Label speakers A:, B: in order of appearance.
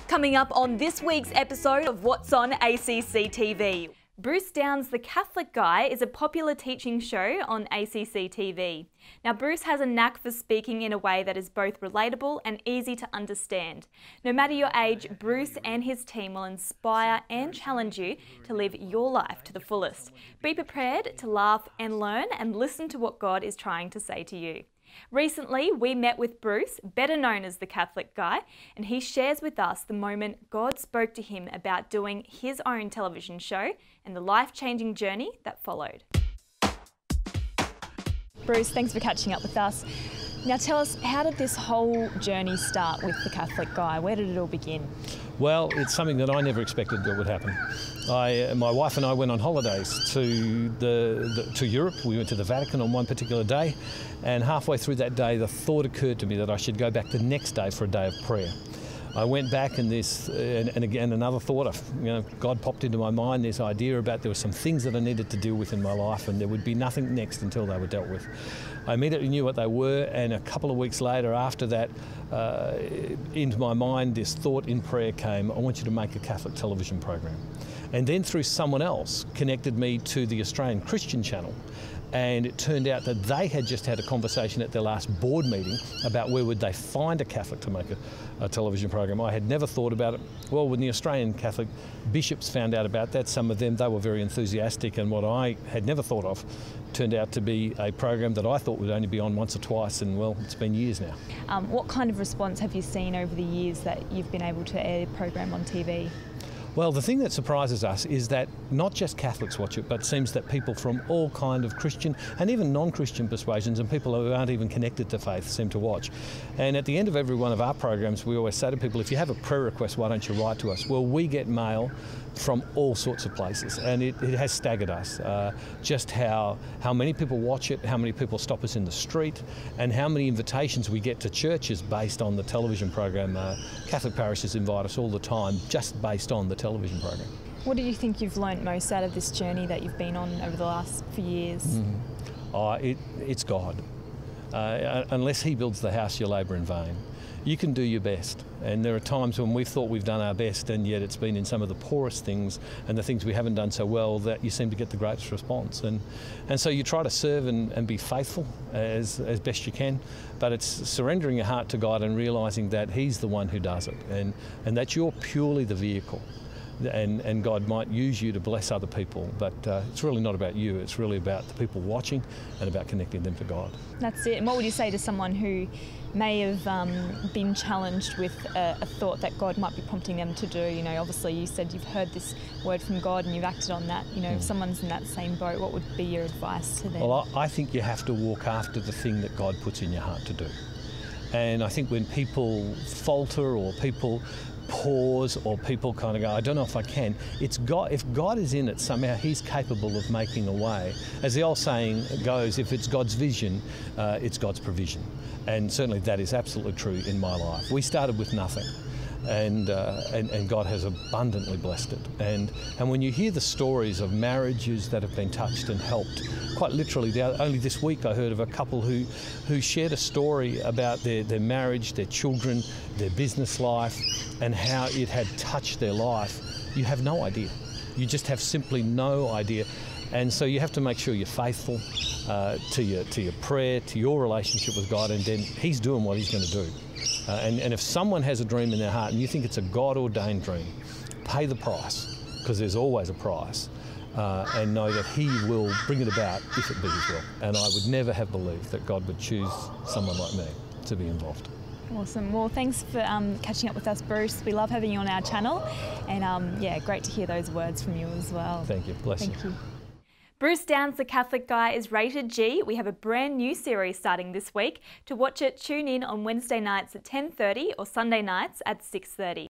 A: Coming up on this week's episode of What's on ACCTV. Bruce Downs the Catholic Guy is a popular teaching show on ACCTV. Now, Bruce has a knack for speaking in a way that is both relatable and easy to understand. No matter your age, Bruce and his team will inspire and challenge you to live your life to the fullest. Be prepared to laugh and learn and listen to what God is trying to say to you. Recently, we met with Bruce, better known as the Catholic Guy, and he shares with us the moment God spoke to him about doing his own television show and the life-changing journey that followed. Bruce, thanks for catching up with us. Now tell us, how did this whole journey start with the Catholic Guy? Where did it all begin?
B: Well, it's something that I never expected that would happen. My wife and I went on holidays to Europe. We went to the Vatican on one particular day, and halfway through that day the thought occurred to me that I should go back the next day for a day of prayer. I went back and again another thought, God popped into my mind, this idea about there were some things that I needed to deal with in my life and there would be nothing next until they were dealt with. I immediately knew what they were, and a couple of weeks later after that, into my mind this thought in prayer came, I want you to make a Catholic television program. And then through someone else connected me to the Australian Christian channel. And it turned out that they had just had a conversation at their last board meeting about where would they find a Catholic to make a television program. I had never thought about it. Well, when the Australian Catholic bishops found out about that, some of them, they were very enthusiastic, and what I had never thought of turned out to be a program that I thought would only be on once or twice, and well, it's been years now. What
A: kind of response have you seen over the years that you've been able to air a program on TV?
B: Well, the thing that surprises us is that not just Catholics watch it, but it seems that people from all kind of Christian and even non-Christian persuasions and people who aren't even connected to faith seem to watch. And at the end of every one of our programs, we always say to people, if you have a prayer request, why don't you write to us? Well, we get mail from all sorts of places, and it has staggered us just how many people watch it, how many people stop us in the street, and how many invitations we get to churches based on the television program. Catholic parishes invite us all the time just based on the television program.
A: What do you think you've learnt most out of this journey that you've been on over the last few years?
B: It's God. Unless He builds the house, you labour in vain. You can do your best, and there are times when we've thought we've done our best, and yet it's been in some of the poorest things and the things we haven't done so well that you seem to get the greatest response. And so you try to serve and be faithful as best you can, but it's surrendering your heart to God and realising that He's the one who does it, and that you're purely the vehicle. And God might use you to bless other people, but it's really not about you, it's really about the people watching and about connecting them to God.
A: That's it. And what would you say to someone who may have been challenged with a thought that God might be prompting them to do? You know, obviously you said you've heard this word from God and you've acted on that. You know, if someone's in that same boat, what would be your advice to them?
B: Well, I think you have to walk after the thing that God puts in your heart to do. And I think when people falter or people pause or people kind of go, I don't know if I can, it's God. If God is in it, somehow He's capable of making a way. As the old saying goes, if it's God's vision, it's God's provision. And certainly that is absolutely true in my life. We started with nothing, and God has abundantly blessed it. And when you hear the stories of marriages that have been touched and helped, quite literally, only this week I heard of a couple who shared a story about their marriage, their children, their business life, and how it had touched their life. You have no idea. You just have simply no idea. And so you have to make sure you're faithful to your prayer, to your relationship with God, and then He's doing what He's going to do. And if someone has a dream in their heart and you think it's a God-ordained dream, pay the price, because there's always a price, and know that He will bring it about if it be His will. And I would never have believed that God would choose someone like me to be involved.
A: Awesome. Well, thanks for catching up with us, Bruce. We love having you on our channel, and yeah, great to hear those words from you as well.
B: Thank you. Bless you.
A: Thank you. Bruce Downs the Catholic Guy is rated G. We have a brand new series starting this week. To watch it, tune in on Wednesday nights at 10:30 or Sunday nights at 6:30.